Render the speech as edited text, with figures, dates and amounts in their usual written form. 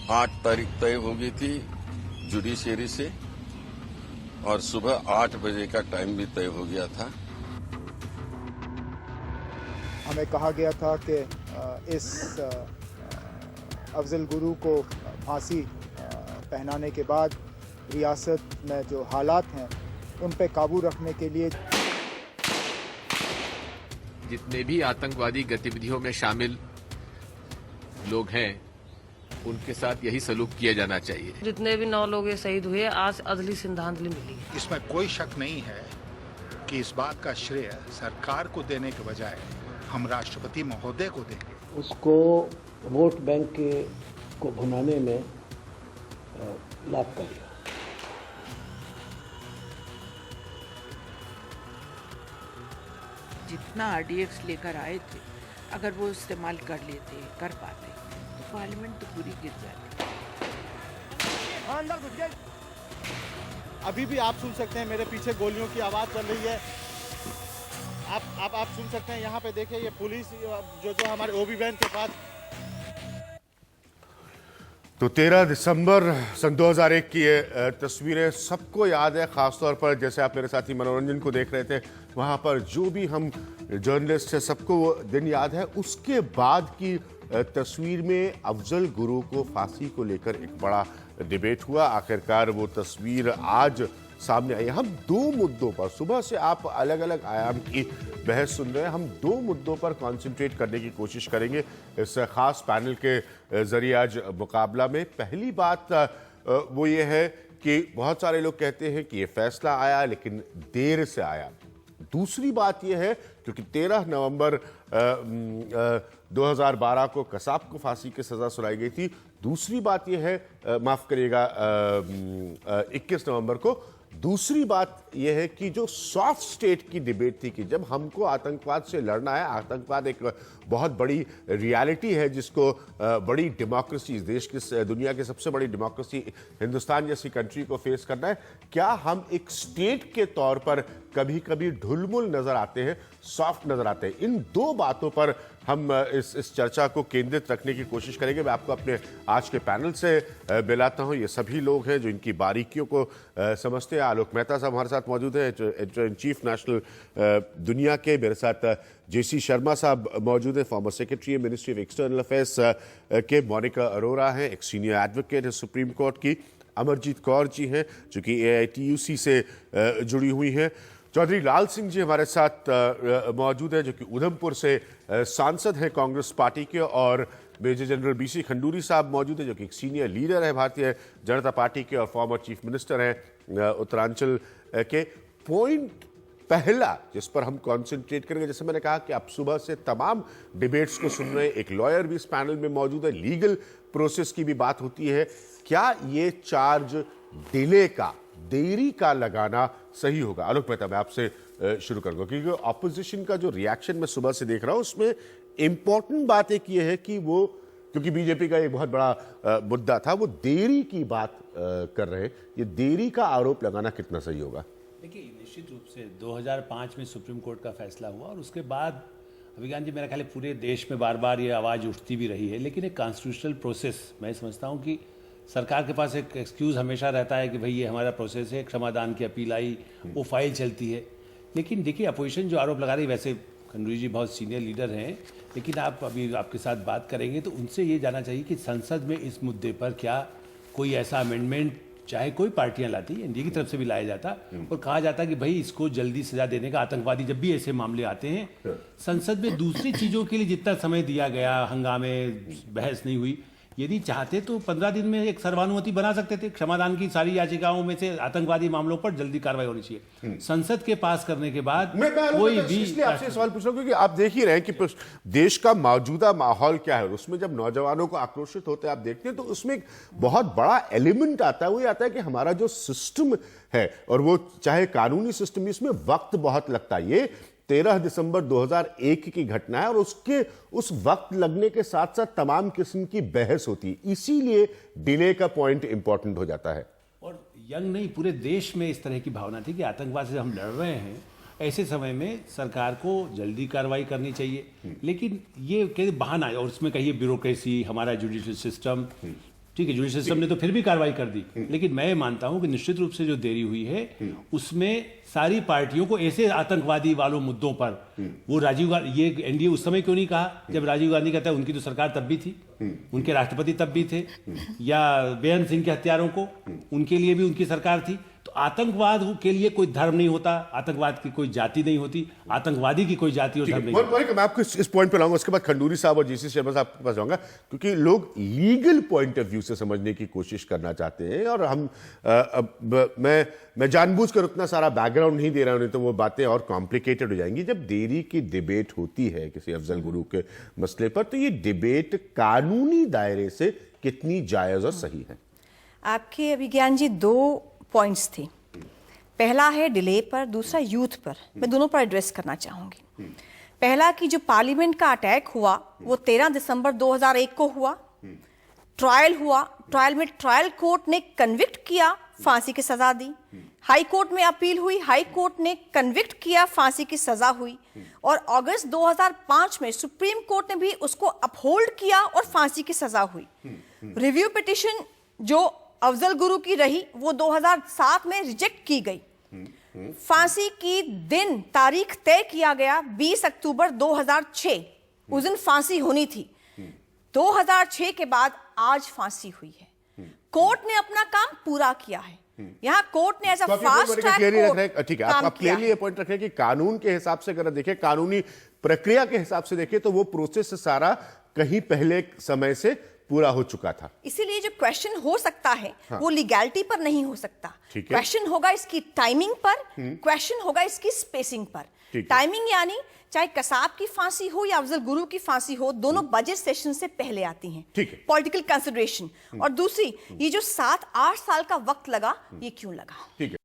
8 तारीख तय हो गई थी जुडिशियरी से और सुबह 8 बजे का टाइम भी तय हो गया था। हमें कहा गया था कि इस अफजल गुरु को फांसी पहनाने के बाद रियासत में जो हालात हैं उन पे काबू रखने के लिए जितने भी आतंकवादी गतिविधियों में शामिल लोग हैं उनके साथ यही सलूक किया जाना चाहिए। जितने भी 9 लोग ये शहीद हुए आज अदली श्रद्धांजलि मिली। इसमें कोई शक नहीं है कि इस बात का श्रेय सरकार को देने के बजाय हम राष्ट्रपति महोदय को देंगे। उसको वोट बैंक को भुनाने में लाभकारी है। जितना आरडीएक्स लेकर आए थे अगर वो इस्तेमाल कर लेते कर पाते तो पार्लियामेंट तो पूरी गिर जाती। अंदर घुस गए। अभी भी आप सुन सकते हैं मेरे पीछे गोलियों की आवाज चल रही है। आप सुन सकते हैं। यहाँ पे देखिए ये पुलिस जो हमारे ओबी वैन के पास। तो 13 दिसंबर सन 2001 की ये तस्वीरें सबको याद है, खासतौर पर जैसे आप मेरे साथी मनोरंजन को देख रहे थे वहाँ पर जो भी हम जर्नलिस्ट हैं सबको वो दिन याद है। उसके बाद की तस्वीर में अफजल गुरु को फांसी को लेकर एक बड़ा डिबेट हुआ। आखिरकार वो तस्वीर आज सामने आई। हम 2 मुद्दों पर, सुबह से आप अलग अलग आयाम की बहस सुन रहे हैं, हम 2 मुद्दों पर कंसंट्रेट करने की कोशिश करेंगे इस खास पैनल के जरिए आज मुकाबला में। पहली बात वो ये है कि बहुत सारे लोग कहते हैं कि ये फैसला आया लेकिन देर से आया। दूसरी बात यह है क्योंकि 13 नवंबर 2012 को कसाब को फांसी की सजा सुनाई गई थी। दूसरी बात यह है, माफ करिएगा, 21 नवंबर को। दूसरी बात यह है कि जो सॉफ्ट स्टेट की डिबेट थी कि जब हमको आतंकवाद से लड़ना है, आतंकवाद एक बहुत बड़ी रियलिटी है जिसको बड़ी डेमोक्रेसी, देश की दुनिया की सबसे बड़ी डेमोक्रेसी हिंदुस्तान जैसी कंट्री को फेस करना है, क्या हम एक स्टेट के तौर पर कभी कभी ढुलमुल नजर आते हैं, सॉफ्ट नजर आते हैं। इन 2 बातों पर हम इस चर्चा को केंद्रित रखने की कोशिश करेंगे। मैं आपको अपने आज के पैनल से मिलाता हूं। ये सभी लोग हैं जो इनकी बारीकियों को समझते हैं। आलोक मेहता साहब हमारे साथ मौजूद हैं, एडिटर इन चीफ नेशनल दुनिया के। मेरे साथ जेसी शर्मा साहब मौजूद हैं, former secretary ministry of external affairs के। मोनिका अरोरा हैं, एक सीनियर एडवोकेट है सुप्रीम कोर्ट की। अमरजीत कौर जी हैं जो कि AITUC से जुड़ी हुई हैं। चौधरी लाल सिंह जी हमारे साथ मौजूद हैं जो कि उधमपुर से सांसद हैं कांग्रेस पार्टी के। और मेजर जनरल BC खंडूरी साहब मौजूद हैं जो कि एक सीनियर लीडर है भारतीय जनता पार्टी के और फॉर्मर चीफ मिनिस्टर हैं उत्तरांचल के। पॉइंट पहला जिस पर हम कॉन्सेंट्रेट करेंगे, जैसे मैंने कहा कि आप सुबह से तमाम डिबेट्स को सुन रहे हैं, एक लॉयर भी इस पैनल में मौजूद है, लीगल प्रोसेस की भी बात होती है। क्या ये चार्ज डिले का, देरी का लगाना सही होगा? आलोक मेहता, मैं आपसे शुरू करूंगा क्योंकि ऑपोजिशन का जो रिएक्शन मैं सुबह से देख रहा हूं उसमें इंपॉर्टेंट बात एक ये है कि वो, क्योंकि बीजेपी का एक बहुत बड़ा मुद्दा था, वो देरी की बात कर रहे हैं। ये देरी का आरोप लगाना कितना सही होगा? देखिए, निश्चित रूप से 2005 में सुप्रीम कोर्ट का फैसला हुआ और उसके बाद अभिज्ञान जी मेरा ख्याल है पूरे देश में बार बार ये आवाज़ उठती भी रही है। लेकिन एक कॉन्स्टिट्यूशनल प्रोसेस, मैं समझता हूँ कि सरकार के पास एक एक्सक्यूज़ हमेशा रहता है कि भाई ये हमारा प्रोसेस है, क्षमादान की अपील आई, वो फाइल चलती है। लेकिन देखिए, अपोजिशन जो आरोप लगा रही है, वैसे खंडूरी जी बहुत सीनियर लीडर हैं, लेकिन आप अभी आपके साथ बात करेंगे तो उनसे ये जानना चाहिए कि संसद में इस मुद्दे पर क्या कोई ऐसा अमेंडमेंट, चाहे कोई पार्टियां लाती, एनडीए की तरफ से भी लाया जाता और कहा जाता कि भाई इसको जल्दी सजा देने का, आतंकवादी जब भी ऐसे मामले आते हैं संसद में दूसरी चीज़ों के लिए जितना समय दिया गया, हंगामे, बहस नहीं हुई, यदि चाहते तो 15 दिन में एक सर्वानुमति बना सकते थे। क्षमादान की सारी याचिकाओं में से आतंकवादी मामलों पर जल्दी कार्रवाई होनी चाहिए। संसद के पास करने के बाद कोई भी, इसलिए आपसे सवाल पूछ रहा हूं क्योंकि आप देख ही रहे हैं कि देश का मौजूदा माहौल क्या है, उसमें जब नौजवानों को आक्रोशित होते आप देखते हैं तो उसमें एक बहुत बड़ा एलिमेंट आता है। वो ये आता है कि हमारा जो सिस्टम है, और वो चाहे कानूनी सिस्टम, इसमें वक्त बहुत लगता है। ये 13 दिसंबर 2001 की घटना है और उसके उस वक्त लगने के साथ साथ तमाम किस्म की बहस होती है, इसीलिए डिले का पॉइंट इंपॉर्टेंट हो जाता है। और यंग नहीं, पूरे देश में इस तरह की भावना थी कि आतंकवाद से हम लड़ रहे हैं, ऐसे समय में सरकार को जल्दी कार्रवाई करनी चाहिए। लेकिन ये कई बहाना है, और उसमें कहिए ब्यूरोक्रेसी, हमारा जुडिशियल सिस्टम, ठीक है, जुडिशल सिस्टम ने तो फिर भी कार्रवाई कर दी, लेकिन मैं मानता हूं कि निश्चित रूप से जो देरी हुई है उसमें सारी पार्टियों को ऐसे आतंकवादी वालों मुद्दों पर, वो राजीव गांधी, ये एनडीए उस समय क्यों नहीं कहा जब राजीव गांधी कहता है उनकी तो सरकार तब भी थी, उनके राष्ट्रपति तब भी थे, या बेअंत सिंह के हत्यारों को, उनके लिए भी उनकी सरकार थी। तो आतंकवाद के लिए कोई धर्म नहीं होता, आतंकवाद की कोई जाति नहीं होती, आतंकवादी की कोई जाति और धर्म नहीं होता। मैं आपको इस पॉइंट पे लाऊंगा, उसके बाद खंडूरी साहब और जीसी शर्मा साहब के पास जाऊंगा, क्योंकि लोग लीगल पॉइंट ऑफ व्यू से समझने की कोशिश करना चाहते हैं। और हम मैं जानबूझकर उतना सारा बैकग्राउंड नहीं दे रहा हूं, नहीं तो वो बातें और कॉम्प्लिकेटेड हो जाएंगी। जब देरी की डिबेट होती है किसी अफजल गुरु के मसले पर, तो ये डिबेट कानूनी दायरे से कितनी जायज और सही है? आपके अभिज्ञान जी 2 पॉइंट्स थे। पहला है डिले पर, दूसरा यूथ पर। मैं दोनों पर एड्रेस करना चाहूंगी। पहला कि जो पार्लियामेंट का अटैक हुआ वो 13 दिसंबर 2001 को हुआ। ट्रायल हुआ, ट्रायल में ट्रायल कोर्ट ने कन्विक्ट किया, फांसी की सजा दी। हाई कोर्ट में अपील हुई, हाई कोर्ट ने कन्विक्ट किया, फांसी की सजा हुई। और अगस्त 2005 में सुप्रीम कोर्ट ने भी उसको अपहोल्ड किया और फांसी की सजा हुई। रिव्यू पिटिशन जो अफजल गुरु की रही वो 2007 में रिजेक्ट की गई। फांसी की दिन तारीख तय किया गया 20 अक्टूबर 2006, उस दिन फांसी होनी थी। 2006 के बाद आज फांसी हुई है। कोर्ट ने अपना काम पूरा किया है। यहाँ कोर्ट ने ऐसा फास्ट ट्रैक, ठीक है, आप क्लियरली ये पॉइंट रखें कि कानून के हिसाब से अगर देखें, कानूनी प्रक्रिया के हिसाब से देखें, तो वो प्रोसेस सारा कहीं पहले समय से पूरा हो चुका था। इसीलिए जो क्वेश्चन हो सकता है वो लीगैलिटी पर नहीं हो सकता। क्वेश्चन होगा इसकी टाइमिंग पर, क्वेश्चन होगा इसकी स्पेसिंग पर। टाइमिंग यानी चाहे कसाब की फांसी हो या अफजल गुरु की फांसी हो, दोनों बजट सेशन से पहले आती हैं। Political consideration. और दूसरी, ये जो 7-8 साल का वक्त लगा, ये क्यों लगा? ठीक है।